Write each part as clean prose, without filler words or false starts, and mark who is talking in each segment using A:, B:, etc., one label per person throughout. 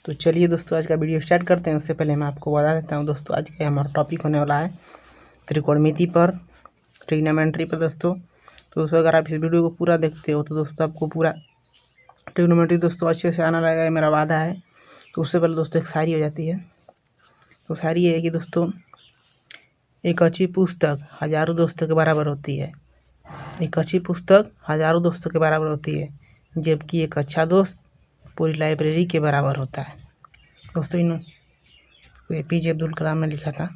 A: तो चलिए दोस्तों आज का वीडियो स्टार्ट करते हैं। उससे पहले मैं आपको बता देता हूं दोस्तों, आज का हमारा टॉपिक होने वाला है त्रिकोणमिति पर, ट्रिग्नोमेट्री पर दोस्तों। तो दोस्तों अगर आप इस वीडियो को पूरा देखते हो तो दोस्तों आपको पूरा ट्रिग्नोमेट्री दोस्तों अच्छे से आना लगेगा, मेरा वादा है। तो उससे पहले दोस्तों एक शायरी हो जाती है। तो शायरी ये है कि दोस्तों, एक अच्छी पुस्तक हजारों दोस्तों के बराबर होती है। एक अच्छी पुस्तक हजारों दोस्तों के बराबर होती है, जबकि एक अच्छा दोस्त पूरी लाइब्रेरी के बराबर होता है। दोस्तों इन्होंने APJ अब्दुल कलाम ने लिखा था।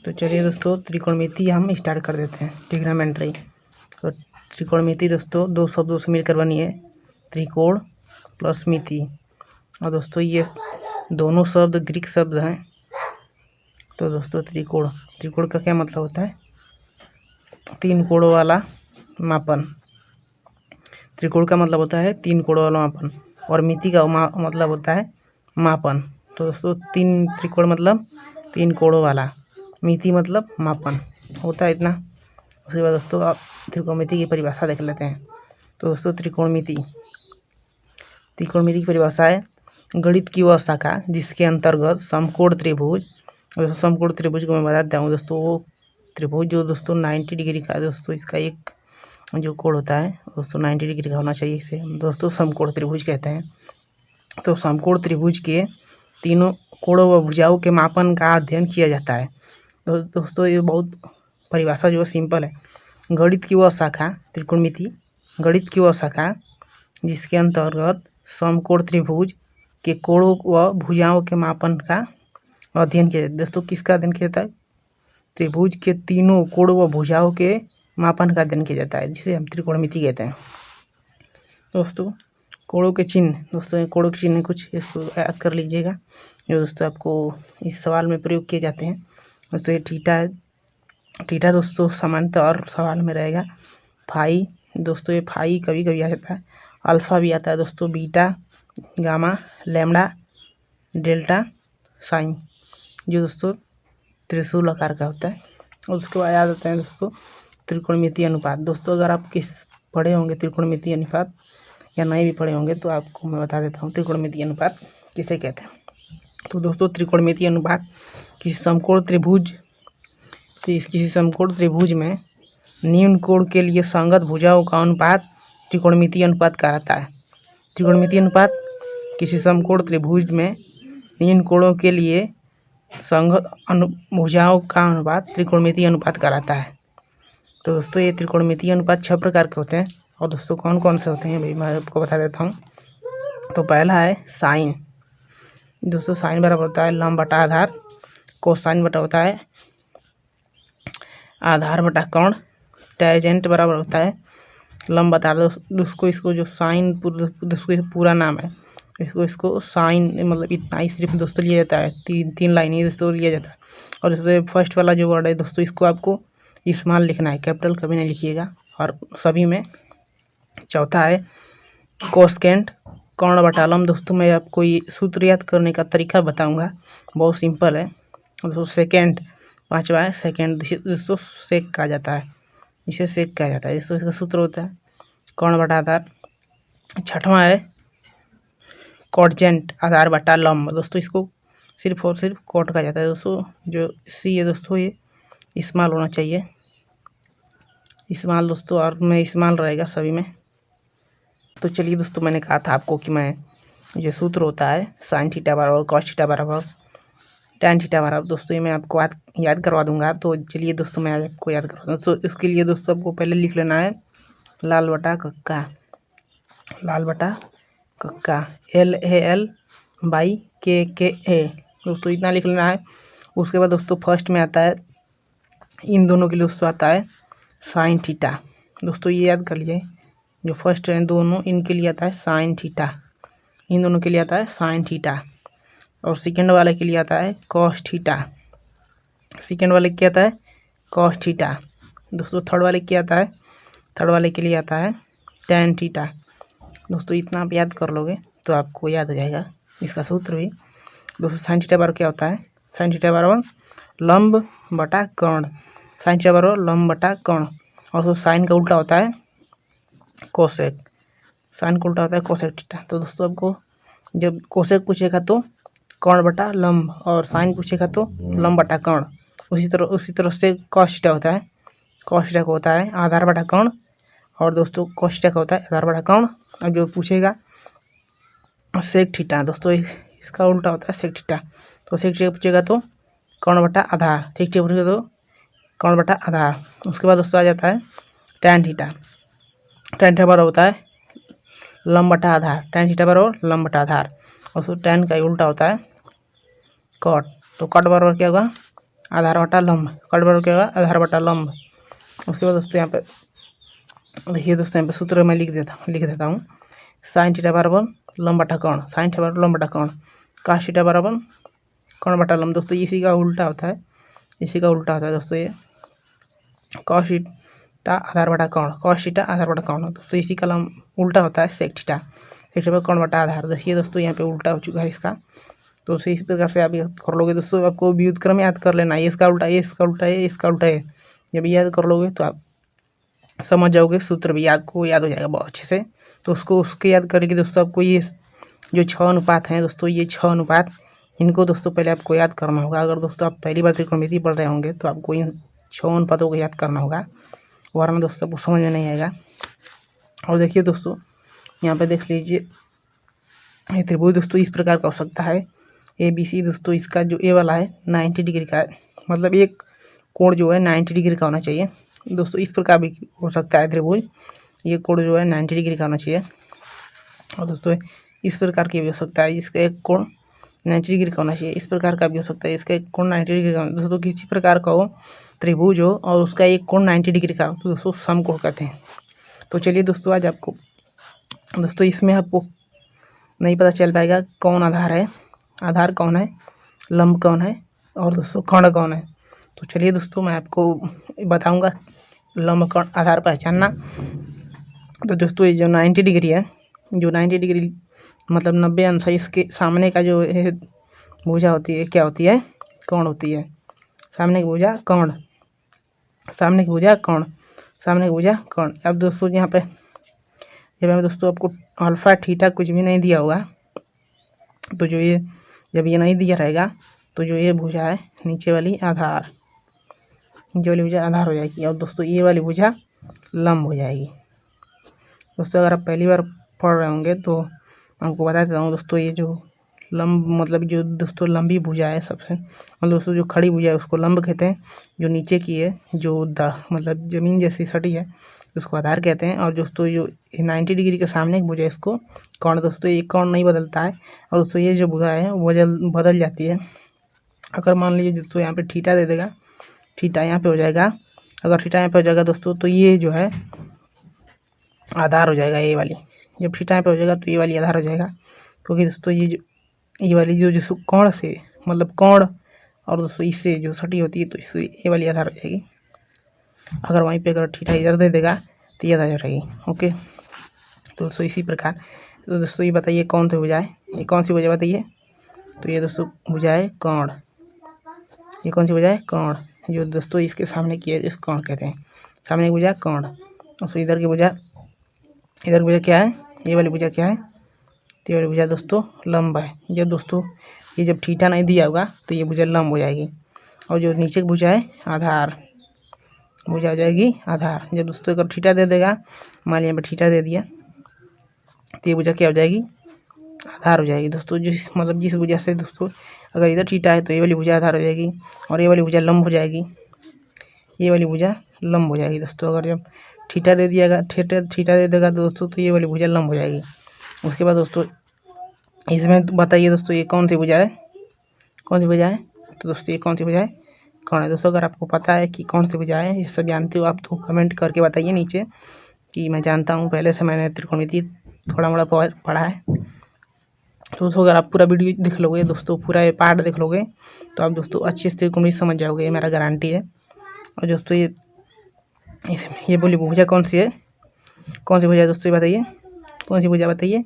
A: तो चलिए दोस्तों त्रिकोणमिति हम स्टार्ट कर देते हैं। ट्रिग्नोमेट्री तो त्रिकोणमिति दोस्तों दो शब्दों से मिलकर बनी है, त्रिकोण प्लस मिति। और दोस्तों ये दोनों शब्द ग्रीक शब्द हैं। तो दोस्तों त्रिकोण का क्या मतलब होता है? तीन कोणों वाला मापन। त्रिकोण का मतलब होता है तीन कोणों वाला मापन, और मिति का मतलब होता है मापन। तो दोस्तों तीन त्रिकोण मतलब तीन कोणों वाला, मिति मतलब मापन होता है इतना। उसके बाद दोस्तों आप त्रिकोणमिति की परिभाषा देख लेते हैं। तो दोस्तों त्रिकोणमिति की परिभाषा है गणित की वह शाखा जिसके अंतर्गत समकोण त्रिभुज। दोस्तों समकोण त्रिभुज को मैं बताता हूँ दोस्तों, वो त्रिभुज जो दोस्तों 90 डिग्री का दोस्तों इसका एक जो कोण होता है दोस्तों 90 डिग्री का होना चाहिए, इसे दोस्तों समकोण त्रिभुज कहते हैं। तो समकोण त्रिभुज के तीनों कोणों व भुजाओं के मापन का अध्ययन किया जाता है। तो दोस्तों ये बहुत परिभाषा जो है सिंपल है। गणित की वह शाखा, त्रिकोणमिति गणित की वह शाखा जिसके अंतर्गत समकोण त्रिभुज के कोणों व भुजाओं के मापन का अध्ययन किया जाता है। दोस्तों किसका अध्ययन किया जाता है? त्रिभुज के तीनों कोणों व भुजाओं के मापन का अध्ययन किया जाता है, जिसे हम त्रिकोणमिति कहते हैं। दोस्तों कोणों के चिन्ह, दोस्तों कोणों के चिन्ह कुछ इसको याद कर लीजिएगा, जो दोस्तों आपको इस सवाल में प्रयोग किए जाते हैं। दोस्तों ये थीटा दोस्तों सामान्यतः और सवाल में रहेगा। फाई दोस्तों, ये फाई कभी कभी आ जाता है। अल्फा भी आता है दोस्तों, beta, gamma, lambda, delta, sine, जो दोस्तों त्रिशूल आकार का होता है। और उसके बाद याद आता है दोस्तों त्रिकोणमिति अनुपात। दोस्तों अगर आप पढ़े होंगे त्रिकोणमिति अनुपात या नहीं भी पढ़े होंगे तो आपको मैं बता देता हूँ त्रिकोणमिति अनुपात किसे कहते हैं। तो दोस्तों त्रिकोणमिति अनुपात किसी समकोण त्रिभुज में न्यून कोण के लिए संगत भुजाओं का अनुपात त्रिकोणमिति अनुपात कहलाता है। त्रिकोणमिति अनुपात किसी समकोण त्रिभुज में न्यून कोणों के लिए संगत भुजाओं का अनुपात त्रिकोणमिति अनुपात कहलाता है। तो दोस्तों ये त्रिकोणमिति अनुपात 6 प्रकार के होते हैं। और दोस्तों कौन कौन से होते हैं भाई मैं आपको बता देता हूँ। तो पहला है साइन। दोस्तों साइन बराबर होता है लंब बटा आधार, कोसाइन बटा होता है आधार बटा कर्ण, टैंजेंट बराबर होता है लंब बटा दोस्तों इसको जो साइन दोस्तों पूरा नाम है, इसको साइन मतलब इतना ही सिर्फ दोस्तों लिया जाता है, तीन लाइन ही दोस्तों लिया जाता है। और दोस्तों फर्स्ट वाला जो वर्ड है दोस्तों इसको आपको स्मॉल लिखना है, कैपिटल कभी नहीं लिखिएगा और सभी में। चौथा है कोसेकेंट, कर्ण बटा लंब। दोस्तों मैं आपको ये सूत्र याद करने का तरीका बताऊंगा, बहुत सिंपल है। दोस्तों सेकेंड, पांचवा है सेकेंड, दोस्तों सेक कहा जाता है, इसे सेक कहा जाता है। दोस्तों इसका सूत्र होता है कर्ण बटा आधार। छठवां है कॉटजेंट, आधार बटा लंब। दोस्तों इसको सिर्फ और सिर्फ कॉट कहा जाता है। दोस्तों जो सी है दोस्तों ये स्मॉल होना चाहिए, स्मॉल दोस्तों, और में स्मॉल रहेगा सभी में। तो चलिए दोस्तों मैंने कहा था आपको कि मैं जो सूत्र होता है साइन थीटा बराबर कॉस थीटा बराबर टैन थीटा बराबर, दोस्तों ये मैं आपको याद करवा दूंगा। तो चलिए दोस्तों मैं आपको याद करवा दूँ। तो इसके लिए दोस्तों आपको पहले लिख लेना है लाल बटा कक्का, LAL/KA दोस्तों इतना लिख लेना है। उसके बाद दोस्तों फर्स्ट में आता है, इन दोनों के लिए दोस्तों आता है साइन थीटा। दोस्तों ये याद कर लीजिए, जो फर्स्ट है दोनों इनके लिए आता है साइन थीटा, इन दोनों के लिए आता है साइन थीटा। और सेकेंड वाले के लिए आता है कॉस थीटा, सेकेंड वाले क्या आता है कॉस थीटा। दोस्तों थर्ड वाले क्या आता है, थर्ड वाले के लिए आता है टैन थीटा। दोस्तों इतना आप याद कर लोगे तो आपको याद हो जाएगा इसका सूत्र भी। दोस्तों साइन थीटा बराबर क्या होता है, साइन थीटा बराबर लंब बटा कर्ण, साइन थीटा बराबर लंब बटा कर्ण। और दोस्तों साइन का उल्टा होता है कोसेक, साइन का उल्टा होता है कोसेक थीटा। तो दोस्तों आपको जब कोसेक पूछेगा तो कर्ण बटा लंब, और साइन पूछेगा तो लंब बटा कर्ण। उसी तरह से कॉस थीटा होता है, कॉस थीटा को होता है आधार बटा कर्ण, और दोस्तों कॉस थीटा का होता है आधार बटा कर्ण। अब जो पूछेगा सेक थीटा, दोस्तों इसका उल्टा होता है सेक थीटा। तो सेक थीटा पूछेगा तो कर्ण बटा आधार, सेक थीटा पूछेगा तो कर्ण बटा आधार। उसके बाद दोस्तों आ जाता है टैन थीटा। टैन थीटा बराबर होता है लंब बटा आधार, टैन थीटा बराबर लंब बटा आधार। और उसको टैन का उल्टा होता है कॉट। तो कॉट बराबर क्या होगा आधार बटा लंब, कॉट बराबर क्या होगा आधार बटा लंब। उसके बाद दोस्तों यहाँ पे देखिए दोस्तों, यहाँ पे सूत्र मैं लिख देता हूँ। साइन थीटा बराबर लंब बटा कर्ण, साइन थीटा बराबर लंब बटा कर्ण, कॉस थीटा बराबर कर्ण बटा लंब। दोस्तों इसी का उल्टा होता है, इसी का उल्टा होता है दोस्तों ये कॉस थीटा आधार बटा कर्ण, कॉस थीटा आधार बटा कर्ण। दोस्तों इसी का उल्टा होता है सेक थीटा, सेक थीटा कर्ण बटा आधार। देखिए दोस्तों यहाँ पे उल्टा हो चुका है इसका। तो इस प्रकार से आप कर लोगे दोस्तों, आपको व्युत्क्रम याद कर लेना, ये इसका उल्टा, ये इसका उल्टा है, इसका उल्टा है। जब याद कर लोगे तो आप समझ जाओगे, सूत्र भी याद हो जाएगा बहुत अच्छे से। तो उसके याद करके दोस्तों आपको ये जो 6 अनुपात हैं दोस्तों, ये 6 अनुपात, इनको दोस्तों पहले आपको याद करना होगा। अगर दोस्तों आप पहली बार त्रिकोणमिति पढ़ रहे होंगे तो आपको इन 6 अनुपातों को याद करना होगा, वरना दोस्तों आपको समझ में नहीं आएगा। और देखिए दोस्तों यहाँ पे देख लीजिए, ये त्रिभुज दोस्तों इस प्रकार का हो सकता है ABC। दोस्तों इसका जो ए वाला है 90 डिग्री का है, मतलब एक कोण जो है 90 डिग्री का होना चाहिए। दोस्तों इस प्रकार भी हो सकता है त्रिभुज, ये कोण जो है 90 डिग्री का होना चाहिए। और दोस्तों इस प्रकार की भी हो सकता है, इसका एक कोण 90 डिग्री का होना चाहिए। इस प्रकार का भी हो सकता है, इसका एक कोण 90 डिग्री का। दोस्तों किसी प्रकार का हो त्रिभुज हो और उसका एक कोण 90 डिग्री का हो तो दोस्तों समकोण कहते हैं। तो चलिए दोस्तों, आज आपको दोस्तों इसमें आपको नहीं पता चल पाएगा कौन आधार है, आधार कौन है, लंब कौन है, और दोस्तों कर्ण कौन है। तो चलिए दोस्तों मैं आपको बताऊंगा लंब कर्ण आधार पहचानना। तो दोस्तों ये जो 90 डिग्री है, जो 90 डिग्री मतलब 90 अंश है, इसके सामने का जो भुजा होती है क्या होती है, कर्ण होती है। सामने की भुजा कर्ण, सामने की भुजा कर्ण, सामने की भुजा कर्ण। अब दोस्तों यहाँ पे जब हमें दोस्तों आपको अल्फा थीटा कुछ भी नहीं दिया होगा, तो जो ये जब ये नहीं दिया रहेगा तो जो ये भुजा है नीचे वाली आधार, नीचे वाली भुजा आधार हो जाएगी, और दोस्तों ये वाली भुजा लंब हो जाएगी। दोस्तों अगर आप पहली बार पढ़ रहे होंगे तो आपको बता देता हूँ दोस्तों, ये जो लंब मतलब जो दोस्तों लंबी भुजा है सबसे, मतलब दोस्तों जो खड़ी भुजा है उसको लंब कहते हैं, जो नीचे की है जो मतलब ज़मीन जैसी सटी है उसको आधार कहते हैं। और दोस्तों जो 90 डिग्री के सामने की भुजा है इसको कर्ण। दोस्तों ये कर्ण नहीं बदलता है, और दोस्तों ये जो भुजा है वो बदल जाती है। अगर मान लीजिए दोस्तों यहाँ पे थीटा दे देगा, थीटा यहाँ पे हो जाएगा, अगर थीटा यहाँ पे हो जाएगा दोस्तों तो ये जो है आधार हो जाएगा, ये वाली। जब थीटा यहाँ पे हो जाएगा तो ये वाली आधार हो जाएगा, क्योंकि दोस्तों ये वाली जो कोण से मतलब कोण और दोस्तों इससे जो सटी होती है तो इससे ये वाली आधार हो जाएगी। अगर वहीं पे अगर थीटा इधर दे देगा तो ये आधार हो जाएगी। ओके, तो दोस्तों इसी प्रकार। तो दोस्तों ये बताइए कौन सी भुजा है, ये कौन सी भुजा बताइए। तो ये दोस्तों भुजा है कर्ण, ये कौन सी भुजा है कर्ण, जो दोस्तों इसके सामने की है इसको कर्ण कहते हैं। सामने की भुजा कर्ण, दोस्तों इधर की भुजा क्या है, ये वाली भुजा क्या है, तो ये वाली भुजा दोस्तों लंब है। जब दोस्तों ये जब थीटा नहीं दिया होगा तो ये भुजा लंब हो जाएगी, और जो नीचे की भुजा है आधार, भुजा हो जाएगी आधार। जब दोस्तों अगर थीटा दे देगा, मान लिया थीटा दे दिया तो ये भुजा क्या हो जाएगी आधार हो जाएगी। दोस्तों जिस भुजा से दोस्तों अगर इधर थीटा है तो ये वाली भुजा आधार हो जाएगी, और ये वाली भुजा लंब हो जाएगी, ये वाली भुजा लंब हो जाएगी। दोस्तों अगर जब थीटा दे दिएगा, थीटा दे देगा दोस्तों तो ये वाली भुजा लंब हो जाएगी। उसके बाद दोस्तों इसमें बताइए दोस्तों ये कौन सी भुजा है, कौन सी भुजा है। तो दोस्तों ये कौन सी भुजा है कौन है। दोस्तों अगर आपको पता है कि कौन सी भुजा है, ये सब जानते हो आप, तो कमेंट करके बताइए नीचे कि मैं जानता हूँ, पहले से मैंने त्रिकोणमिति थोड़ा मोड़ा पढ़ा है। तो दोस्तों अगर आप पूरा वीडियो देख लोगे दोस्तों, पूरा ये पार्ट देख लोगे तो आप दोस्तों अच्छे से त्रिकोणमिति समझ जाओगे, ये मेरा गारंटी है। और दोस्तों ये बोली भुजा कौन सी है, कौन सी भुजा है दोस्तों बताइए, कौन सी भुजा बताइए।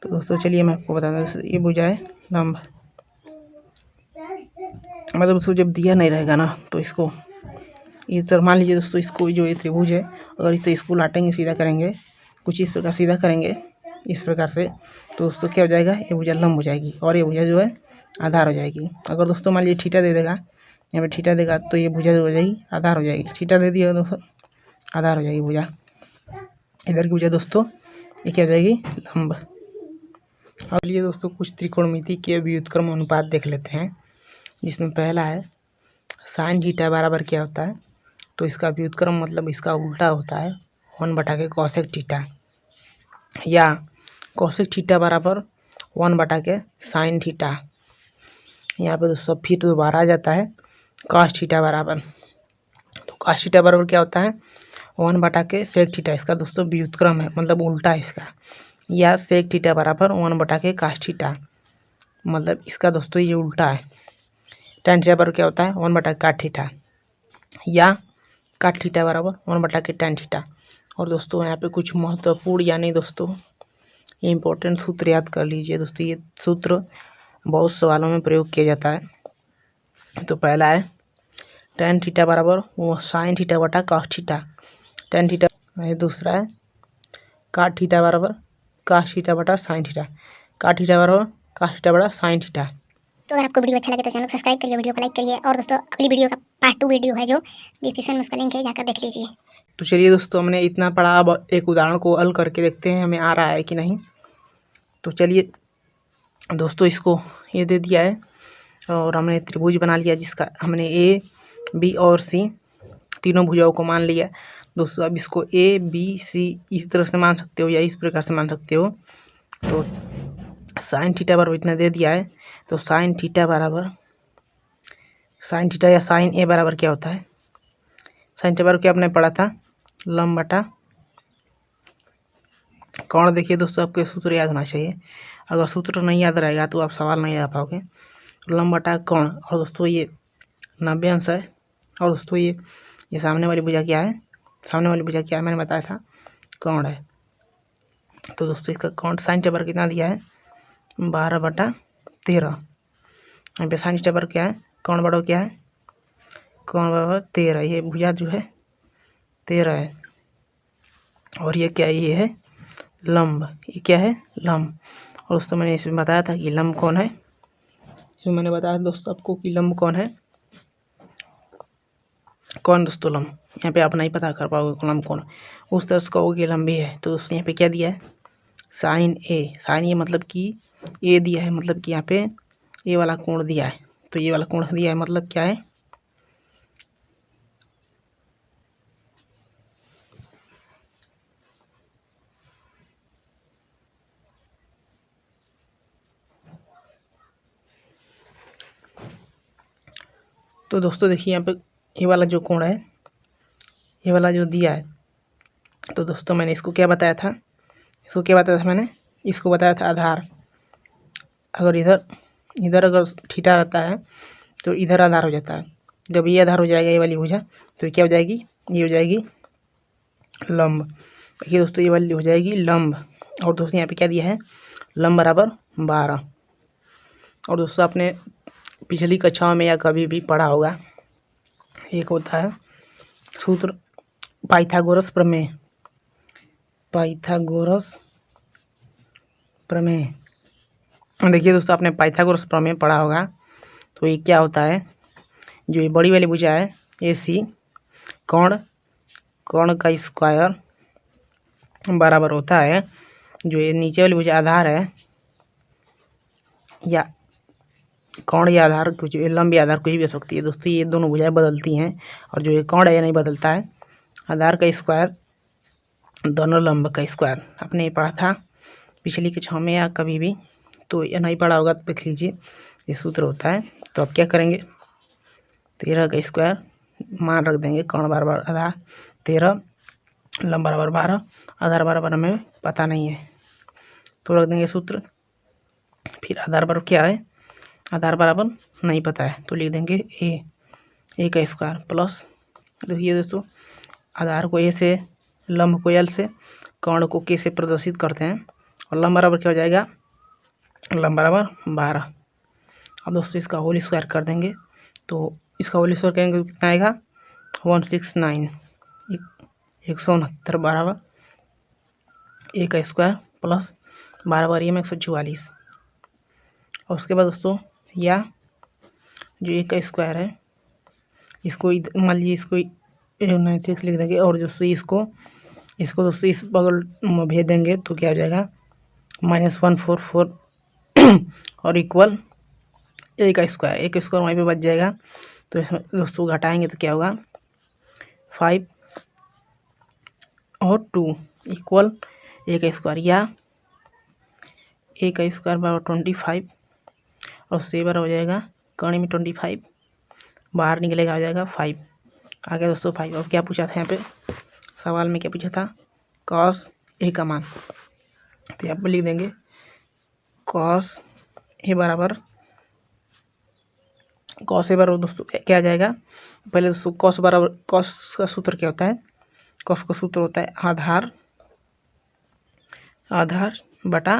A: तो दोस्तों चलिए मैं आपको बता दूँ, ये भुजा है लंब। मतलब उसको जब दिया नहीं रहेगा ना तो इसको इस तरह मान लीजिए दोस्तों, इसको जो ये त्रिभुज है अगर इसको लाटेंगे सीधा करेंगे, कुछ इस प्रकार सीधा करेंगे इस प्रकार से, तो दोस्तों क्या हो जाएगा, ये भुजा लंब हो जाएगी और ये भुजा जो है आधार हो जाएगी। अगर दोस्तों मान लीजिए थीटा दे देगा, यहाँ पे थीटा देगा तो ये भुजा जो हो जाएगी आधार हो जाएगी। थीटा दे दिया दोस्तों, आधार हो जाएगी भुजा। इधर की भुजा दोस्तों ये क्या हो जाएगी, लंब। अब लिए दोस्तों कुछ त्रिकोणमिति के व्युत्क्रम अनुपात देख लेते हैं, जिसमें पहला है साइन थीटा बराबर क्या होता है, तो इसका व्युत्क्रम मतलब इसका उल्टा होता है 1 कोसेक थीटा, या कोसेक थीटा बराबर 1 साइन थीटा। यहाँ पे दोस्तों फिर दोबारा आ जाता है कॉस थीटा बराबर, तो कॉस थीटा बराबर क्या होता है 1 सेक थीटा। इसका दोस्तों व्युत्क्रम है मतलब उल्टा है इसका, या सेक थीटा बराबर 1 कॉस थीटा, मतलब इसका दोस्तों ये उल्टा है। टेन थीटा बराबर क्या होता है 1 काट थीटा, या काट थीटा बराबर 1 टेन थीटा। और दोस्तों यहाँ पे कुछ महत्वपूर्ण यानी दोस्तों ये इंपॉर्टेंट सूत्र याद कर लीजिए दोस्तों, ये सूत्र बहुत सवालों में प्रयोग किया जाता है। तो पहला है टेन थीटा बराबर वो साइन थीटा बटा कॉस थीटा, टेन थीटा। दूसरा है काट थीटा बराबर कॉस थीटा बटा साइन थीटा, काट थीटा बराबर कॉस थीटा बटा साइन थीटा।
B: तो अगर आपको वीडियो अच्छा लगे तो चैनल को सब्सक्राइब करिए, वीडियो को लाइक करिए, और दोस्तों अगली वीडियो का पार्ट 2 वीडियो है जो डिस्क्रिप्शन में उसका लिंक है, जाकर देख लीजिए।
A: तो चलिए दोस्तों हमने इतना पढ़ा, अब एक उदाहरण को हल करके देखते हैं हमें आ रहा है कि नहीं। तो चलिए दोस्तों इसको ये दे दिया है और हमने त्रिभुज बना लिया, जिसका हमने ए बी और सी तीनों भुजाओं को मान लिया दोस्तों। अब इसको ए बी सी इस तरह से मान सकते हो या इस प्रकार से मान सकते हो। तो साइन थीटा बराबर इतना दे दिया है, तो साइन थीटा बराबर साइन थीटा या साइन ए बराबर क्या होता है, साइन थीटा बराबर क्या आपने पढ़ा था, लंब बटा कोण। देखिए दोस्तों आपके सूत्र याद होना चाहिए, अगर सूत्र नहीं याद रहेगा तो आप सवाल नहीं लगा पाओगे। लंब बटा कोण, और दोस्तों ये 90 अंश है। और दोस्तों ये सामने वाली भुजा क्या है, सामने वाली भुजा क्या है मैंने बताया था कोण है। तो दोस्तों इसका कोण साइन थीटा बराबर कितना दिया है 12/13। यहाँ पे साइन थीटा बराबर क्या है, कोण बराबर क्या है, कोण बराबर 13। ये भुजा जो है 13 है, और ये क्या है, ये है लंब, ये क्या है लंब। और दोस्तों मैंने इसमें बताया था कि लंब कौन है, इसमें मैंने बताया दोस्तों आपको कि लंब कौन है, कौन दोस्तों लंब। यहाँ पे आप नहीं पता कर पाओगे लंब कौन, उस तरह से कहोगे लंबी है। तो दोस्तों यहाँ पे क्या दिया है साइन ए, साइन ए मतलब कि ए दिया है, मतलब कि यहाँ पे ये वाला कोण दिया है। तो ये वाला कोण दिया है मतलब क्या है, तो दोस्तों देखिए यहाँ पे ये वाला जो कोण है, ये वाला जो दिया है, तो दोस्तों मैंने इसको क्या बताया था, इसको क्या बताया था मैंने, इसको बताया था आधार। अगर इधर अगर थीटा रहता है तो इधर आधार हो जाता है। जब ये आधार हो जाएगा ये वाली भुजा, तो ये क्या हो जाएगी, ये हो जाएगी लंब। देखिए दोस्तों ये वाली हो जाएगी लंब। और दोस्तों यहाँ पे क्या दिया है लंब बराबर 12। और दोस्तों आपने पिछली कक्षाओं में या कभी भी पढ़ा होगा, एक होता है सूत्र पाइथागोरस प्रमेय, पाइथागोरस प्रमेय। देखिए दोस्तों आपने पाइथागोरस प्रमेय पढ़ा होगा। तो ये क्या होता है, जो ये बड़ी वाली भुजा है ए सी, कोण का स्क्वायर बराबर होता है जो ये नीचे वाली भुजा आधार है, या कोण या आधार, कुछ लंब या आधार कोई भी हो सकती है दोस्तों। ये दोनों भुजाएं बदलती हैं, और जो ये कोण है ये नहीं बदलता है। आधार का स्क्वायर दोनों लंब का स्क्वायर, आपने ये पढ़ा था पिछली कक्षा में या कभी भी, तो ये नहीं पढ़ा होगा तो देख लीजिए, ये सूत्र होता है। तो अब क्या करेंगे 13 का स्क्वायर मान रख देंगे, कोण बराबर आधार 13, लंब बराबर 12, आधार बराबर हमें पता नहीं है तो रख देंगे सूत्र। फिर आधार बराबर क्या है, आधार बराबर नहीं पता है तो लिख देंगे ए का स्क्वायर प्लस, देखिए दोस्तों आधार को ए से, लंब को एल से, कोण को के से प्रदर्शित करते हैं, और लंब बराबर क्या हो जाएगा, लंब बराबर 12। अब दोस्तों इसका होल स्क्वायर कर देंगे, तो इसका होल स्क्वायर करेंगे तो कितना आएगा 169, 169 बराबर ए का स्क्वायर प्लस 12 बार 144। और उसके बाद दोस्तों या जो ए का स्क्वायर है इसको मान लीजिए इसको 96 लिख देंगे और दोस्तों इसको दोस्तों इस बगल भेज देंगे तो क्या हो जाएगा -144 और इक्वल ए का स्क्वायर वहीं पे बच जाएगा। तो इसमें दोस्तों घटाएंगे तो क्या होगा 5 और 2 इक्वल ए का स्क्वायर या ए का स्क्वायर बराबर 25 और उससे बराबर हो जाएगा कर्ण में 25 बाहर निकलेगा हो जाएगा 5। आ गया दोस्तों 5। और क्या पूछा था यहाँ पे सवाल में क्या पूछा था कॉस ए का मान। तो यहाँ पर लिख देंगे कॉस ए बराबर दोस्तों क्या आ जाएगा पहले दोस्तों कॉस का सूत्र क्या होता है। कॉस का सूत्र होता है आधार बटा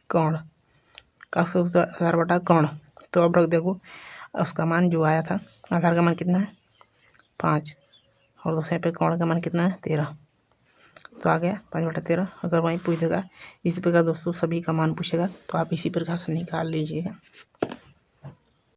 A: कर्ण का सूत्र आधार बटा कर्ण। तो अब रख देखो उसका मान जो आया था आधार का मान कितना है 5 और दूसरे पे कर्ण का मान कितना है 13। तो आ गया 5/13। अगर वहीं पूछेगा इसी प्रकार दोस्तों सभी का मान पूछेगा तो आप इसी प्रकार से निकाल लीजिएगा।